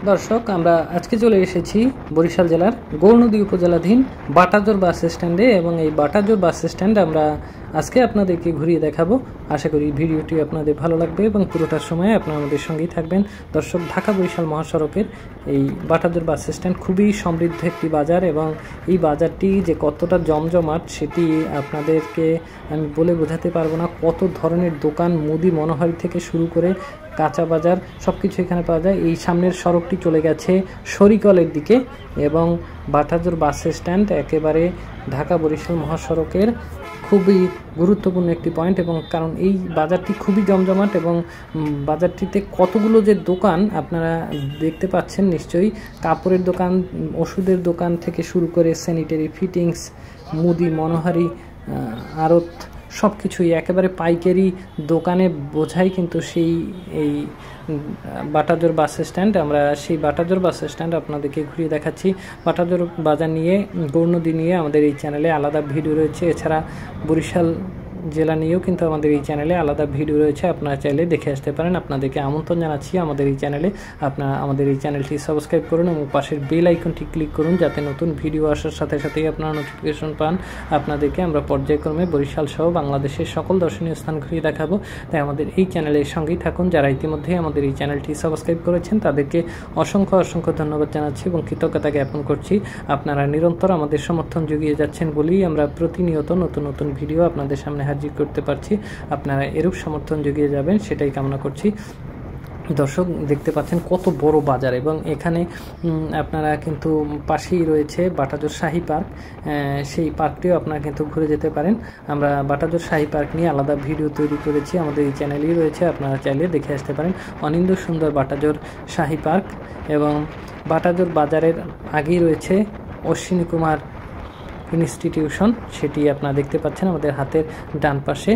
দর্শক, আমরা আজকে চলে এসেছি বরিশাল জেলার গৌরনদী উপজেলাধীন বাটাজোর বাস স্ট্যান্ডে এবং এই বাটাজোর বাস স্ট্যান্ড আমরা আজকে আপনাদেরকে ঘুরিয়ে দেখাবো। আশা করি ভিডিওটি আপনাদের ভালো লাগবে এবং পুরোটার সময় আপনারা আমাদের সঙ্গেই থাকবেন। দর্শক, ঢাকা বরিশাল মহাসড়কের এই বাটাজোর বাস স্ট্যান্ড খুবই সমৃদ্ধ একটি বাজার এবং এই বাজারটি যে কতটা জমজমাট সেটি আপনাদেরকে আমি বলে বোঝাতে পারবো না। কত ধরনের দোকান, মুদি মনোহারি থেকে শুরু করে কাঁচা বাজার সব কিছু এখানে পাওয়া যায়। এই সামনের সড়কটি চলে গেছে শরিকলের দিকে এবং বাটাজোর বাস স্ট্যান্ড একেবারে ঢাকা বরিশাল মহাসড়কের খুবই গুরুত্বপূর্ণ একটি পয়েন্ট এবং কারণ এই বাজারটি খুবই জমজমাট এবং বাজারটিতে কতগুলো যে দোকান আপনারা দেখতে পাচ্ছেন নিশ্চয়ই। কাপড়ের দোকান, ওষুধের দোকান থেকে শুরু করে স্যানিটারি ফিটিংস, মুদি মনোহারি, আড়ত সব কিছুই একেবারে পাইকারি দোকানে বোঝাই কিন্তু এই বাটাজোর বাস স্ট্যান্ড। আমরা সেই বাটাজোর বাস স্ট্যান্ড আপনাদেরকে ঘুরিয়ে দেখাচ্ছি। বাটাজোর বাজার নিয়ে, গৌরনদী নিয়ে আমাদের এই চ্যানেলে আলাদা ভিডিও রয়েছে। এছাড়া বরিশাল জেলা নিয়েও কিন্তু আমাদের এই চ্যানেলে আলাদা ভিডিও রয়েছে, আপনারা চাইলে দেখে আসতে পারেন। আপনাদেরকে আমন্ত্রণ জানাচ্ছি আমাদের এই চ্যানেলে। আপনারা আমাদের এই চ্যানেলটি সাবস্ক্রাইব করুন এবং পাশের বেল আইকনটি ক্লিক করুন যাতে নতুন ভিডিও আসার সাথে সাথেই আপনারা নোটিফিকেশন পান। আপনাদেরকে আমরা পর্যায়ক্রমে বরিশাল সহ বাংলাদেশের সকল দর্শনীয় স্থান ঘুরিয়ে দেখাবো। তাই আমাদের এই চ্যানেলের সঙ্গেই থাকুন। যারা ইতিমধ্যেই আমাদের এই চ্যানেলটি সাবস্ক্রাইব করেছেন তাদেরকে অসংখ্য ধন্যবাদ জানাচ্ছি এবং কৃতজ্ঞতা জ্ঞাপন করছি। আপনারা নিরন্তর আমাদের সমর্থন জুগিয়ে যাচ্ছেন বলেই আমরা প্রতিনিয়ত নতুন ভিডিও আপনাদের সামনে হাজির করতে পারছি। আপনারা এরূপ সমর্থন জুগিয়ে যাবেন সেটাই কামনা করছি। দর্শক, দেখতে পাচ্ছেন কত বড় বাজার এবং এখানে আপনারা কিন্তু পাশেই রয়েছে বাটাজোর শাহী পার্ক। সেই পার্কটিও আপনারা কিন্তু ঘুরে যেতে পারেন। আমরা বাটাজোর শাহী পার্ক নিয়ে আলাদা ভিডিও তৈরি করেছি, আমাদের এই চ্যানেলেই রয়েছে, আপনারা চাইলে দেখে আসতে পারেন। অনিন্দ্য সুন্দর বাটাজোর শাহী পার্ক এবং বাটাজোর বাজারের আগেই রয়েছে অশ্বিনী কুমার ইনস্টিটিউশন, সেটি আপনারা দেখতে পাচ্ছেন আমাদের হাতের ডান পাশে।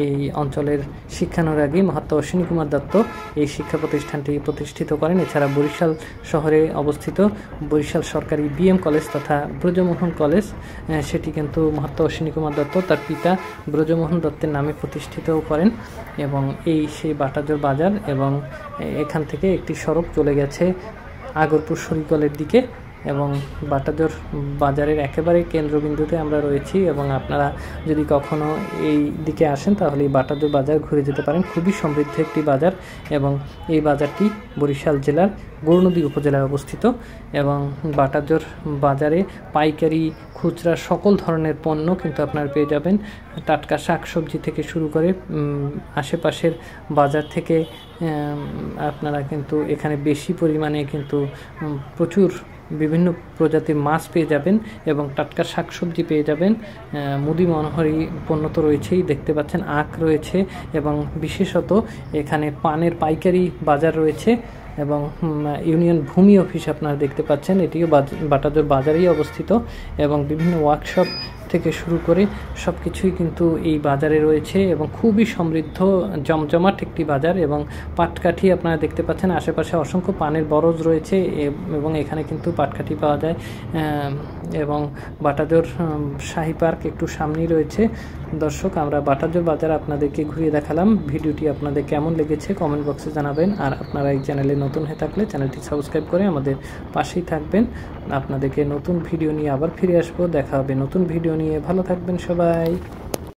এই অঞ্চলের শিক্ষানুরাগী মহাত্মা অশ্বিনী কুমার দত্ত এই শিক্ষা প্রতিষ্ঠানটি প্রতিষ্ঠিত করেন। এছাড়া বরিশাল শহরে অবস্থিত বরিশাল সরকারি বিএম কলেজ তথা ব্রজমোহন কলেজ, সেটি কিন্তু মহাত্মা অশ্বিনী কুমার দত্ত তার পিতা ব্রজমোহন দত্তের নামে প্রতিষ্ঠিতও করেন। এবং এই সেই বাটাজোর বাজার এবং এখান থেকে একটি সড়ক চলে গেছে আগরপুর শরিকলের দিকে এবং বাটাজোর বাজারের একেবারে কেন্দ্রবিন্দুতে আমরা রয়েছি এবং আপনারা যদি কখনো এই দিকে আসেন তাহলে এই বাটাজোর বাজার ঘুরে যেতে পারেন। খুবই সমৃদ্ধ একটি বাজার এবং এই বাজারটি বরিশাল জেলার গৌরনদী উপজেলায় অবস্থিত এবং বাটাজোর বাজারে পাইকারি, খুচরা সকল ধরনের পণ্য কিন্তু আপনারা পেয়ে যাবেন। টাটকা শাকসবজি থেকে শুরু করে আশেপাশের বাজার থেকে আপনারা কিন্তু এখানে বেশি পরিমাণে কিন্তু প্রচুর বিভিন্ন প্রজাতির মাছ পেয়ে যাবেন এবং টাটকা শাকসবজি পেয়ে যাবেন। মুদি মনোহারি পণ্য তো রয়েছেই, দেখতে পাচ্ছেন আখ রয়েছে এবং বিশেষত এখানে পানের পাইকারি বাজার রয়েছে এবং ইউনিয়ন ভূমি অফিস আপনারা দেখতে পাচ্ছেন, এটিও বাটাজোর বাজারেই অবস্থিত এবং বিভিন্ন ওয়ার্কশপ থেকে শুরু করে সব কিছুই কিন্তু এই বাজারে রয়েছে এবং খুবই সমৃদ্ধ জমজমাট একটি বাজার। এবং পাটকাঠি আপনারা দেখতে পাচ্ছেন, আশেপাশে অসংখ্য পানের বরজ রয়েছে এবং এখানে কিন্তু পাটকাঠি পাওয়া যায় এবং বাটাজোর শাহী পার্ক একটু সামনেই রয়েছে। দর্শক, আমরা বাটাজোর বাজার আপনাদেরকে ঘুরিয়ে দেখালাম। ভিডিওটি আপনাদের কেমন লেগেছে কমেন্ট বক্সে জানাবেন আর আপনারা এই চ্যানেলে নতুন হয়ে থাকলে চ্যানেলটি সাবস্ক্রাইব করে আমাদের পাশেই থাকবেন। আপনাদেরকে নতুন ভিডিও নিয়ে আবার ফিরে আসবো। দেখা হবে নতুন ভিডিও নিয়ে। ভালো থাকবেন সবাই।